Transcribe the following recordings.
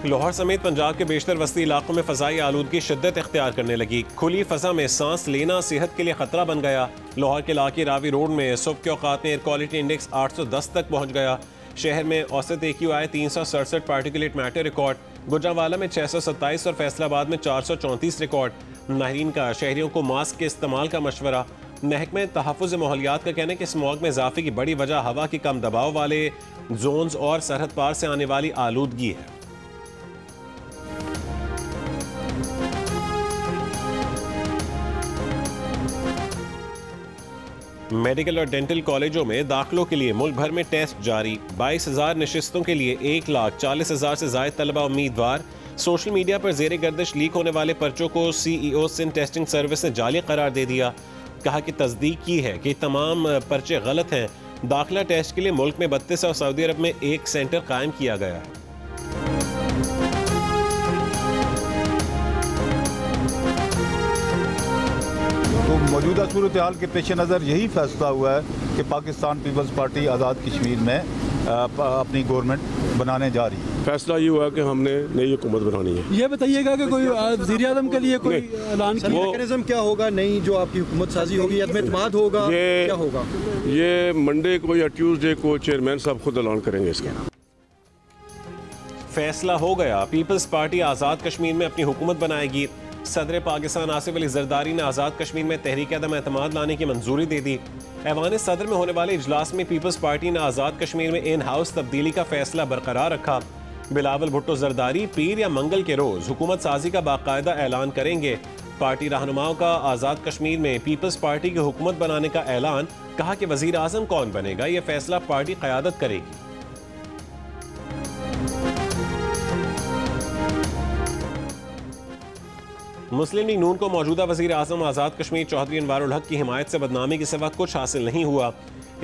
लाहौर समेत पंजाब के बेशतर वस्ती इलाकों में फ़ज़ाई आलूदगी शिद्दत इख्तियार करने लगी। खुली फ़ज़ा में सांस लेना सेहत के लिए ख़तरा बन गया। लाहौर के इलाके रावी रोड में सुबह के औकात में एयर क्वालिटी इंडेक्स 810 तक पहुँच गया। शहर में औसत AQI 367 particulate matter record, Gujranwala में 627 और फैसलाबाद में 434 रिकॉर्ड। माहिरीन का शहरियों को मास्क के इस्तेमाल का मशवरा। महकमे तहफ़्फ़ुज़ माहौलियात का कहना है कि स्मॉग में इजाफे की बड़ी वजह हवा की कम दबाव वाले जोन्स और सरहद पार से आने वाली आलूदगी है। मेडिकल और डेंटल कॉलेजों में दाखिलों के लिए मुल्क भर में टेस्ट जारी। 22,000 नशिस्तों के लिए 1,40,000 से ज़ायद तलबा उम्मीदवार। सोशल मीडिया पर ज़ेरे गर्दिश लीक होने वाले पर्चों को CEO सिंध टेस्टिंग सर्विस ने जाली करार दे दिया। कहा कि तस्दीक की है कि तमाम पर्चे गलत हैं। दाखिला टेस्ट के लिए मुल्क में 32 और सऊदी अरब में 1 सेंटर कायम किया गया है। तो मौजूदा सूरत हाल के पेश नज़र यही फैसला हुआ है कि पाकिस्तान पीपल्स पार्टी आज़ाद कश्मीर में अपनी गवर्नमेंट बनाने जा रही है। फैसला ये हुआ कि हमने नई हुकूमत बनानी है। ये बताइएगा कि कोई वज़ीर आज़म के लिए कोई ऐलान मैकेनिज्म क्या होगा, नई जो आपकी हुकूमत साजी होगी, एतमाद होगा, क्या होगा? ये मंडे को या ट्यूसडे को चेयरमैन साहब खुद ऐलान करेंगे इसका। फैसला हो गया, पीपल्स पार्टी आज़ाद कश्मीर में अपनी हुकूमत बनाएगी। सदर पाकिस्तान आसिफ अली जरदारी ने आज़ाद कश्मीर में तहरीक अदम एतमाद लाने की मंजूरी दे दी। ऐवान सदर में होने वाले इजलास में पीपल्स पार्टी ने आज़ाद कश्मीर में इन हाउस तब्दीली का फैसला बरकरार रखा। बिलावल भुट्टो जरदारी पीर या मंगल के रोज हुकूमत साजी का बाकायदा ऐलान करेंगे। पार्टी रहनुमाओं का आज़ाद कश्मीर में पीपल्स पार्टी की हुकूमत बनाने का ऐलान। कहा कि वजीर आज़म कौन बनेगा यह फैसला पार्टी क़यादत करेगी। मुस्लिम लीग नून को मौजूदा वज़ीर आज़म आज़ाद कश्मीर चौधरी अनवारुल हक की हिमायत से बदनामी के सिवा कुछ हासिल नहीं हुआ,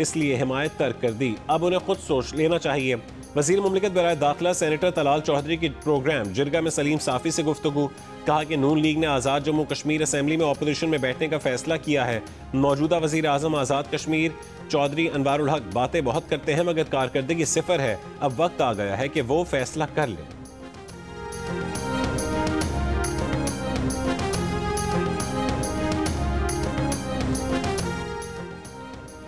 इसलिए हिमायत तर्क कर दी। अब उन्हें खुद सोच लेना चाहिए। वज़ीर मुमलिकत बराए दाखिला सेनेटर तलाल चौधरी की प्रोग्राम जिरगा में सलीम साफ़ी से गुफ्तगू। कहा कि नून लीग ने आज़ाद जम्मू कश्मीर असम्बली में अपोजिशन में बैठने का फैसला किया है। मौजूदा वज़ीर आज़म आज़ाद कश्मीर चौधरी अनवारुल हक बातें बहुत करते हैं मगर कारकर्दगी सिफर है। अब वक्त आ गया है कि वो फैसला कर लें।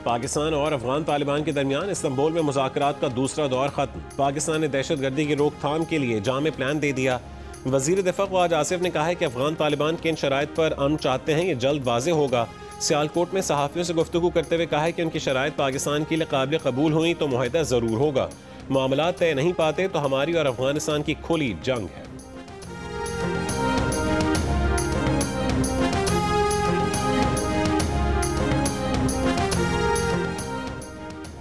पाकिस्तान और अफगान तालिबान के दरमियान इस्तांबुल में मुज़ाकरात का दूसरा दौर खत्म। पाकिस्तान ने दहशतगर्दी की रोकथाम के लिए जामे प्लान दे दिया। वज़ीर दिफा ख्वाजा आसिफ ने कहा है कि अफगान तालिबान किन शराइत पर अमन चाहते हैं ये जल्द वाज़ेह होगा। सियालकोट में सहाफ़ियों से गुफ्तगू करते हुए कहा है कि उनकी शराइत पाकिस्तान के लिए काबिल कबूल हुई तो मुआहदा ज़रूर होगा। मामलात तय नहीं पाते तो हमारी और अफगानिस्तान की खुली जंग है।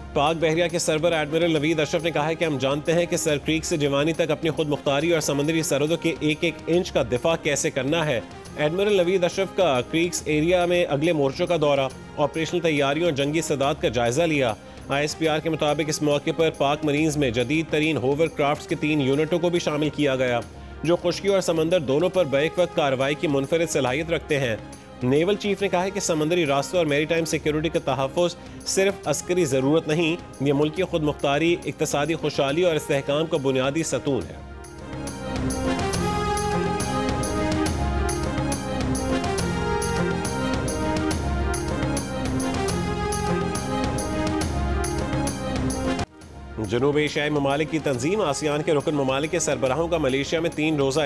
पाक बहरिया के सरवर एडमिरल नवीद अशरफ ने कहा है कि हम जानते हैं कि सर क्रीक से जवानी तक अपनी खुद मुख्तारी और समुद्री सरहदों के एक एक इंच का दिफा कैसे करना है। एडमिरल नवीद अशरफ का क्रीक्स एरिया में अगले मोर्चों का दौरा, ऑपरेशनल तैयारियों और जंगी सदात का जायजा लिया। ISPR के मुताबिक इस मौके पर पाक मरीज में जदीद तरीन होवर क्राफ्ट की 3 यूनिटों को भी शामिल किया गया जो खुश्की और समंदर दोनों पर बैक वक्त कार्रवाई की मुनफरिद सलाहियत रखते हैं। नेवल चीफ ने कहा है कि समंदरी रास्तों और मैरीटाइम सिक्योरिटी का तहफ़्फ़ुज़ सिर्फ अस्करी ज़रूरत नहीं, ये मुल्की खुद मुख्तारी, इक़्तिसादी खुशहाली और इस्तेहकाम का बुनियादी सतून है। जनूब एशियाई ममालिक की तंजीम आसियान के रुकन ममालिक के सरबराहों का मलेशिया में 3 रोज़ा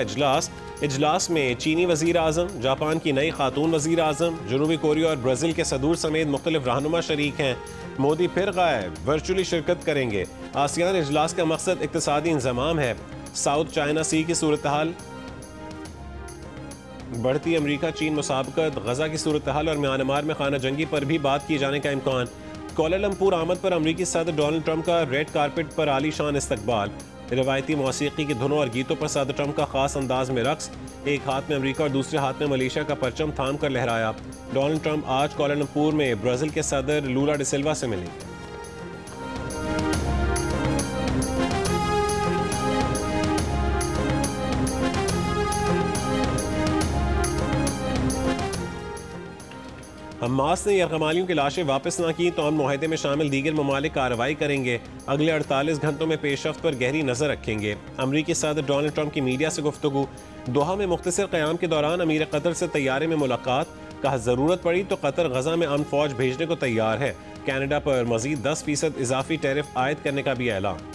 इजलास में चीनी वज़ीर आज़म, जापान की नई खातून वज़ीर आज़म, जनूबी कोरिया और ब्राज़ील के सदूर समेत मुख्तलिफ रहनुमा शरीक हैं। मोदी फिर गायब, वर्चुअली शिरकत करेंगे। आसियान इजलास का मकसद इक़्तिसादी इंज़माम है। साउथ चाइना सी की सूरत हाल, बढ़ती अमरीका चीन मुसाबकत, गजा की सूरत हाल और म्यांमार में खाना जंगी पर भी बात किए जाने का इम्कान। कोलालमपुर आमद पर अमरीकी सदर डोनाल्ड ट्रंप का रेड कारपेट पर आलीशान इस्तकबाल। रिवायती मौसीकी की धुनों और गीतों पर सदर ट्रंप का खास अंदाज में रक्स। एक हाथ में अमरीका और दूसरे हाथ में मलेशिया का परचम थाम कर लहराया। डोनाल्ड ट्रंप आज कोलालमपुर में ब्राज़ील के सदर लूला डी सिल्वा से मिलेंगे। हमास ने यरगमालियों की लाशें वापस ना की तो हम मुआहदे में शामिल दीगर ममालिक कार्रवाई करेंगे। अगले 48 घंटों में पेशरफ्त पर गहरी नजर रखेंगे। अमरीकी सदर डोनाल्ड ट्रंप की मीडिया से गुफ्तगू। दोहा में मुख्तसर क़याम के दौरान अमीर कतर से तैयारे में मुलाकात। कहा जरूरत पड़ी तो कतर गजा में अमन फौज भेजने को तैयार है। कनाडा पर मजीद 10% इजाफी टैरिफ आयद करने का भी ऐलान।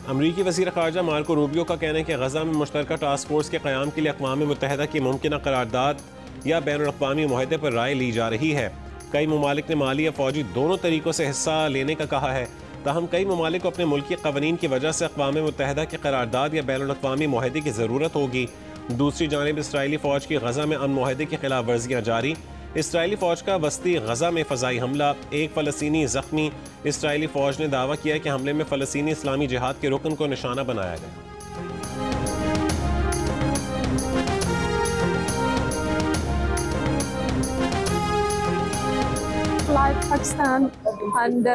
अमरीकी वज़ीर ख़ारजा मार्को रूबियो का कहना है कि गजा में मुश्तरका टास्क फोर्स के क़याम के लिए अक़वाम मुत्तहिदा की मुमकिना करारदाद या बैनुल-अक़वामी मुआहदे पर राय ली जा रही है। कई ममालिक ने माली या फौजी दोनों तरीक़ों से हिस्सा लेने का कहा है। ताहम कई ममालिक को अपने मुल्की क़वानीन की वजह से अक़वाम मुत्तहिदा की करारदाद या बैनुल-अक़वामी मुआहदे की ज़रूरत होगी। दूसरी जानिब इसराइली फ़ौज की गजा में अमन मुआहदे की खिलाफ वर्जियाँ जारी। इसराइली फ़ौज का वस्ती गजा में फ़ज़ाई हमला, एक फ़लस्तीनी ज़ख्मी। इसराइली फ़ौज ने दावा किया कि हमले में फ़लस्तीनी इस्लामी जिहाद के रुकन को निशाना बनाया गया। Like Pakistan and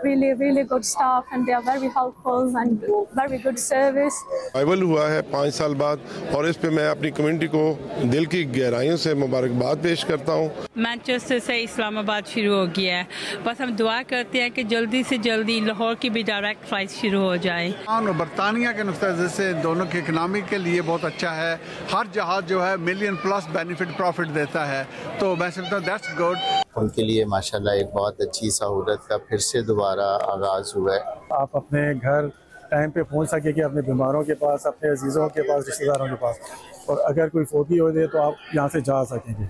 really good staff and they are very helpful and very good service. Arrival हुआ है 5 साल बाद और इस पे मैं अपनी कम्युनिटी को दिल की गहराइयों से मुबारकबाद पेश करता हूँ। मैनचेस्टर से इस्लामाबाद शुरू हो गया है, बस हम दुआ करते हैं कि जल्दी से जल्दी लाहौर की भी डायरेक्ट फ्लाइट शुरू हो जाए। बरतानिया के नुक्ता नज़र से दोनों के इकनॉमी के लिए बहुत अच्छा है। हर जहाज जो है मिलियन प्लस बेनिफिट प्रॉफिट देता है, तो मैं समझता हूँ दैट्स गुड। उनके लिए माशाल्लाह एक बहुत अच्छी सहूलत का फिर से दोबारा आगाज़ हुआ है। आप अपने घर टाइम पे पहुंच सके कि अपने बीमारों के पास, अपने अजीज़ों के पास, रिश्तेदारों के पास, और अगर कोई फोकी हो जाए तो आप यहाँ से जा सकेंगे।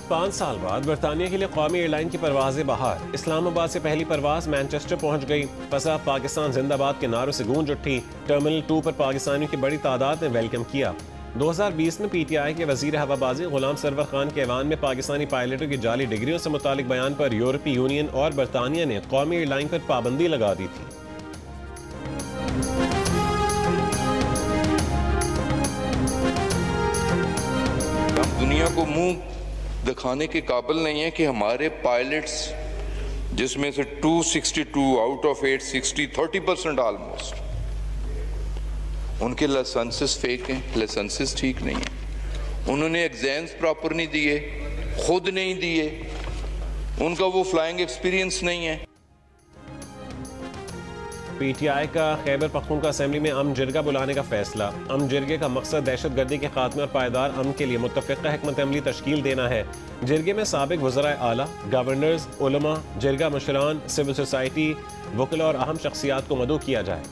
5 साल बाद बरतानिया के लिए कौमी एयरलाइन की परवाज़ें बहार। इस्लामाबाद से पहली परवाज़ मैनचेस्टर पहुंच गई। फसा पाकिस्तान जिंदाबाद के नारों से गूंज उठी। टर्मिनल 2 पर पाकिस्तानियों की बड़ी तादाद ने वेलकम किया। 2020 में PTI के वजीर हवाबाजी गुलाम सरवर खान के ऐवान में पाकिस्तानी पायलटों की जाली डिग्रियों से मुतालिक बयान पर यूरोपीय यूनियन और बरतानिया ने कौमी एयरलाइन पर पाबंदी लगा दी थी। हम दुनिया को मुंह दिखाने के काबिल नहीं है कि हमारे पायलट्स, जिसमें से 262 आउट ऑफ 860, 30% ऑलमोस्ट, उनके लाइसेंसेस फेक हैं, लाइसेंसेस ठीक नहीं है। उन्होंने एग्जाम्स प्रॉपर नहीं दिए, खुद नहीं दिए, उनका वो फ्लाइंग एक्सपीरियंस नहीं है। PTI का खैबर पख्तूनख्वा असेंबली में अमन जिरगा बुलाने का फैसला। अमन जिरगे का मकसद दहशतगर्दी के खात्मे और पायदार अमन के लिए मुत्तफ़िक़ा हिकमत अमली तश्कील देना है। जिरगे में साबिक वज़राए आला, गवर्नर्स, उलमा, जिरगा मशरान, सिविल सोसाइटी, वकला और अहम शख्सियात को मदऊ किया जाए।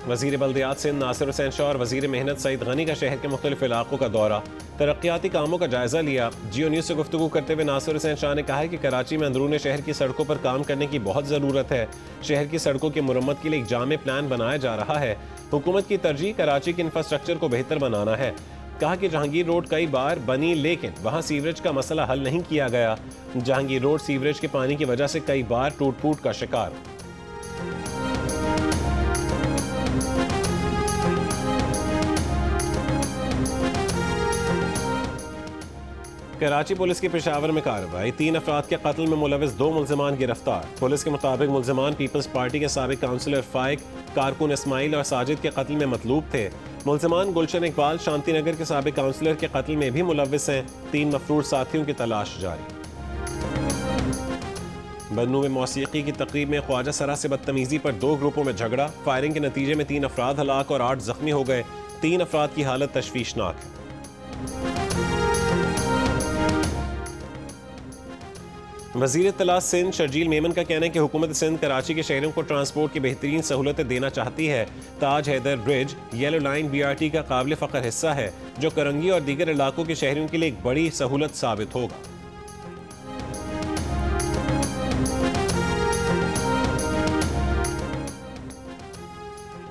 वज़ीर बल्दियात सिंध नासिर हुसैन शाह और वज़ीर मेहनत सईद गनी का शहर के मुख्तलिफ इलाकों का दौरा, तरक्याती कामों का जायजा लिया। जियो न्यूज़ से गुफ्तगू करते हुए नासिर हुसैन शाह ने कहा है कि कराची में अंदरूनी शहर की सड़कों पर काम करने की बहुत ज़रूरत है। शहर की सड़कों की मुरम्मत के लिए एक जामे प्लान बनाया जा रहा है। हुकूमत की तरजीह कराची के इंफ्रास्ट्रक्चर को बेहतर बनाना है। कहा कि जहांगीर रोड कई बार बनी लेकिन वहाँ सीवरेज का मसला हल नहीं किया गया। जहांगीर रोड सीवरेज के पानी की वजह से कई बार टूट फूट का शिकार। कराची पुलिस की पेशावर में कार्रवाई। 3 अफराद के कत्ल में मुलविस 2 मुल्जिमान गिरफ्तार। पुलिस के मुताबिक मुल्जिमान पीपल्स पार्टी के साबिक काउंसलर फाइक, कारकुन इस्माइल और साजिद के कत्ल में मतलूब थे। मुल्जिमान गुलशन इकबाल शांति नगर के साबिक काउंसलर के कत्ल में भी मुलविस हैं। 3 मफरूर साथियों की तलाश जारी। बन्नू में मौसीकी की तकरीब में ख्वाजा सरा से बदतमीजी पर 2 ग्रुपों में झगड़ा। फायरिंग के नतीजे में 3 अफराद हलाक और 8 जख्मी हो गए। 3 अफराद की हालत तशवीशनाक है। वज़ीर इत्तलात सिंध शर्जील मेमन का कहना है कि हुकूमत सिंध कराची के शहरों को ट्रांसपोर्ट की बेहतरीन सहूलतें देना चाहती है। Taj Haider bridge, yellow line BRT का काबिल फ़ख्र हिस्सा है, जो करंगी और दीगर इलाकों के शहरों के लिए एक बड़ी सहूलत साबित होगा।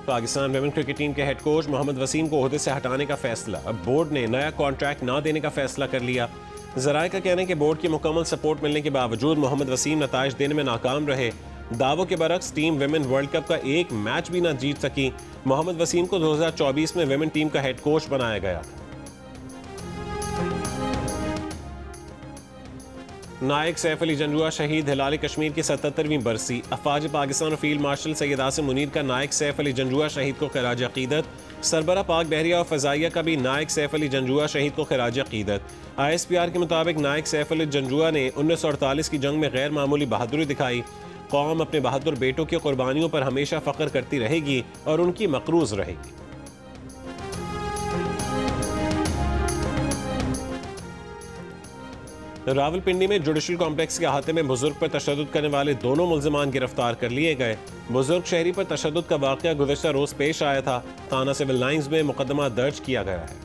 पाकिस्तान वुमेन क्रिकेट टीम के हेड कोच मोहम्मद वसीम को ओहदे से हटाने का फैसला। अब बोर्ड ने नया कॉन्ट्रैक्ट ना देने का फैसला कर लिया। ज़राए का कहना है कि बोर्ड की मुकम्मल सपोर्ट मिलने के बावजूद मोहम्मद वसीम नताइज देने में नाकाम रहे। दावों के बरक्स टीम विमेन वर्ल्ड कप का एक मैच भी न जीत सकी। मोहम्मद वसीम को 2024 में विमेन टीम का हेड कोच बनाया गया। नायक सैफ अली जंजुआ शहीद, हिलाल कश्मीर की 77वीं बरसी। अफवाज पाकिस्तान और फील्ड मार्शल सैयद आसिम मुनीर का नायक सैफ अली जंजुआ शहीद को खिराज अकीदत। सरबरा पाक बहरिया और फ़ज़ाइया का भी नायक सैफ अली जंजुआ शहीद को खिराज अकीदत। ISPR के मुताबिक नायक सैफ अली जंजुआ ने 1948 की जंग में गैर मामूली बहादुरी दिखाई। कौम अपने बहादुर बेटों की कुर्बानियों पर हमेशा फ़ख्र करती रहेगी और उनकी मकरूज रहेगी। रावलपिंडी में जुडिशल कॉम्प्लेक्स के अहाते में बुजुर्ग पर तशद्दुद करने वाले दोनों मुल्जिमान गिरफ्तार कर लिए गए। बुजुर्ग शहरी पर तशद्दुद का वाक़या गुज़श्ता रोज़ पेश आया था। थाना सिविल लाइंस में मुकदमा दर्ज किया गया है।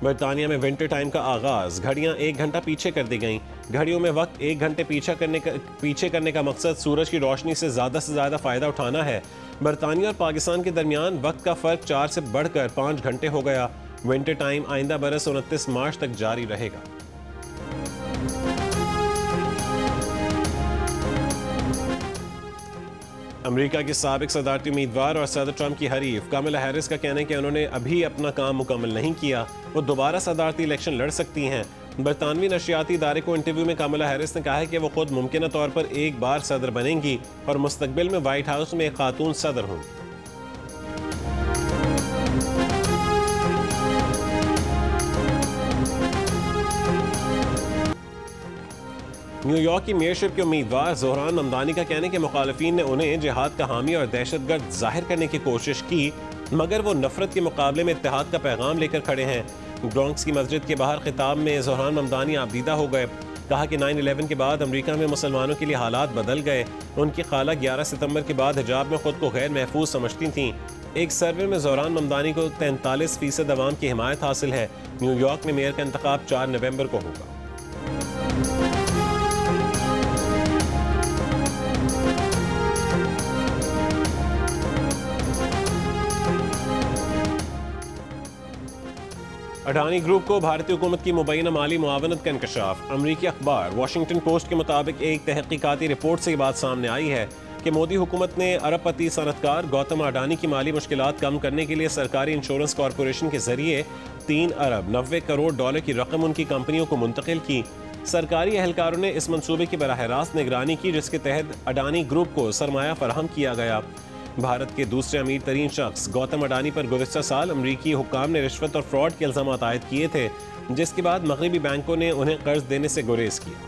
बरतानिया में विंटर टाइम का आगाज, घड़ियां 1 घंटा पीछे कर दी गईं। घड़ियों में वक्त 1 घंटे पीछे करने का मकसद सूरज की रोशनी से ज़्यादा फ़ायदा उठाना है। बरतानिया और पाकिस्तान के दरमियान वक्त का फ़र्क 4 से बढ़कर 5 घंटे हो गया। विंटर टाइम आइंदा बरस 29 मार्च तक जारी रहेगा। अमेरिका की साबिक सदारती उम्मीदवार और सदर ट्रंप की हरीफ कमला हैरिस का कहना है कि उन्होंने अभी अपना काम मुकम्मल नहीं किया, वो दोबारा सदारती इलेक्शन लड़ सकती हैं। बरतानवी नशियाती इदारे को इंटरव्यू में कमला हैरिस ने कहा है कि वो खुद मुमकिन तौर पर एक बार सदर बनेंगी और मुस्तकबिल में व्हाइट हाउस में एक खातून सदर होंगी। न्यूयॉर्क की मेयरशिप के उम्मीदवार ज़ोहरान ममदानी का कहना है कि मुखालिफिन ने उन्हें जिहाद का हामी और दहशतगर्द जाहिर करने की कोशिश की, मगर वो नफरत के मुकाबले में इत्तेहाद का पैगाम लेकर खड़े हैं। ब्रॉन्क्स की मस्जिद के बाहर खिताब में ज़ोहरान ममदानी आबदीदा हो गए। कहा कि 9/11 के बाद अमेरिका में मुसलमानों के लिए हालात बदल गए। उनकी खाला 11 सितंबर के बाद हिजाब में खुद को गैर महफूज समझती थीं। एक सर्वे में ज़ोहरान ममदानी को 43% अवाम की हिमायत हासिल है। न्यूयॉर्क में मेयर का इंतखाब 4 नवंबर को होगा। अडानी ग्रुप को भारतीय हुकूमत की मुबैना माली मुआवनत का इंकशाफ। अमरीकी अखबार वॉशिंगटन पोस्ट के मुताबिक एक तहकीकाती रिपोर्ट से ये बात सामने आई है कि मोदी हुकूमत ने अरबपति सनतकार गौतम अडानी की माली मुश्किलात कम करने के लिए सरकारी इंश्योरेंस कॉरपोरेशन के जरिए 3 अरब 90 करोड़ डॉलर की रकम उनकी कंपनियों को मुंतकिल की। सरकारी एहलकारों ने इस मंसूबे की बराह रास्त निगरानी की, जिसके तहत अडानी ग्रुप को सरमाया फराहम किया गया। भारत के दूसरे अमीर तरीन शख्स गौतम अडानी पर गुज़श्ता साल अमरीकी हुक्काम ने रिश्वत और फ्रॉड के इल्ज़ाम आयद किए थे, जिसके बाद मगरबी बैंकों ने उन्हें कर्ज देने से गुरेज किया।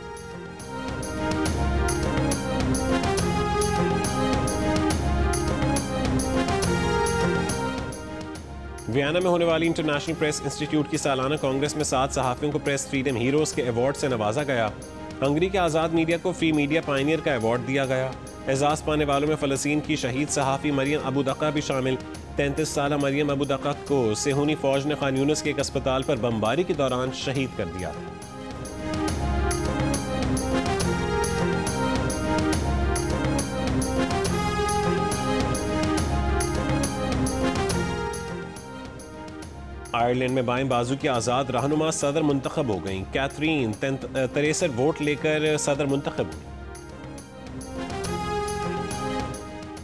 वियना में होने वाली इंटरनेशनल प्रेस इंस्टीट्यूट की सालाना कांग्रेस में 7 सहाफ़ियों को प्रेस फ्रीडम हीरोज़ के अवार्ड से नवाजा गया। हंगरी के आज़ाद मीडिया को फ्री मीडिया पायनियर का अवार्ड दिया गया। एजाज़ पाने वालों में फ़लस्तीन की शहीद सहाफ़ी मरियम अबू दक़ा भी शामिल। 33 साला मरियम अबू दक़ा को सेहूनी फ़ौज ने खान यूनिस के एक अस्पताल पर बमबारी के दौरान शहीद कर दिया था। आयरलैंड में बाएं बाजू की आज़ाद रहनुमा सदर मुंतखब हो गईं। कैथरीन 63 वोट लेकर सदर मुंतखब हुई।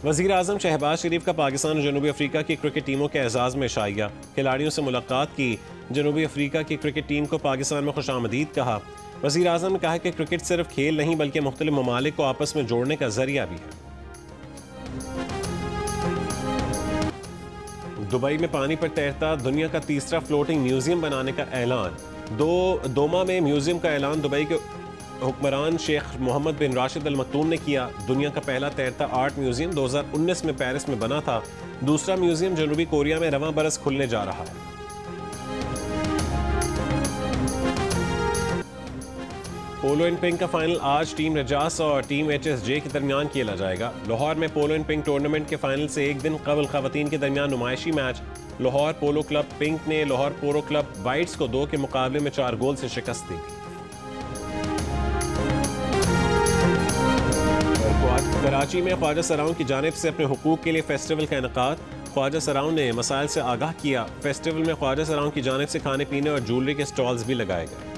वज़ीर आज़म शहबाज शरीफ का पाकिस्तान और जनूबी अफ्रीका की क्रिकेट टीमों के एजाज़ में शाइया। खिलाड़ियों से मुलाकात की। जनूबी अफ्रीका की क्रिकेट टीम को पाकिस्तान में खुशामदीद कहा। वज़ीर आज़म ने कहा कि क्रिकेट सिर्फ खेल नहीं बल्कि मुख्तलिफ ममालिक को आपस में जोड़ने का जरिया भी है। दुबई में पानी पर तैरता दुनिया का तीसरा फ्लोटिंग म्यूजियम बनाने का ऐलान। दोमा में म्यूजियम का ऐलान दुबई के हुक्मरान शेख मोहम्मद बिन राशिद अल मक्तूम ने किया। दुनिया का पहला तैरता आर्ट म्यूजियम 2019 में पेरिस में बना था। दूसरा म्यूजियम जनूबी कोरिया में रवां बरस खुलने जा रहा है। पोलो एंड पिंक का फाइनल आज टीम रजास और टीम HSJ के दरमियान खेला जाएगा। लाहौर में पोलो एंड पिंक टूर्नामेंट के फाइनल से एक दिन कबल खवातीन के दरमियान नुमाइशी मैच। लाहौर पोलो क्लब पिंक ने लाहौर पोलो क्लब वाइट्स को 2 के मुकाबले में 4 गोल से शिकस्त दी। कराची में ख्वाजा सराउं की जानिब से अपने हुकूक के लिए फेस्टिवल का इनेकाद। ख्वाजा सराउं ने मसाइल से आगाह किया। फेस्टिवल में ख्वाजा सराउं की जानिब से खाने पीने और ज्वेलरी के स्टॉल्स भी लगाए गए।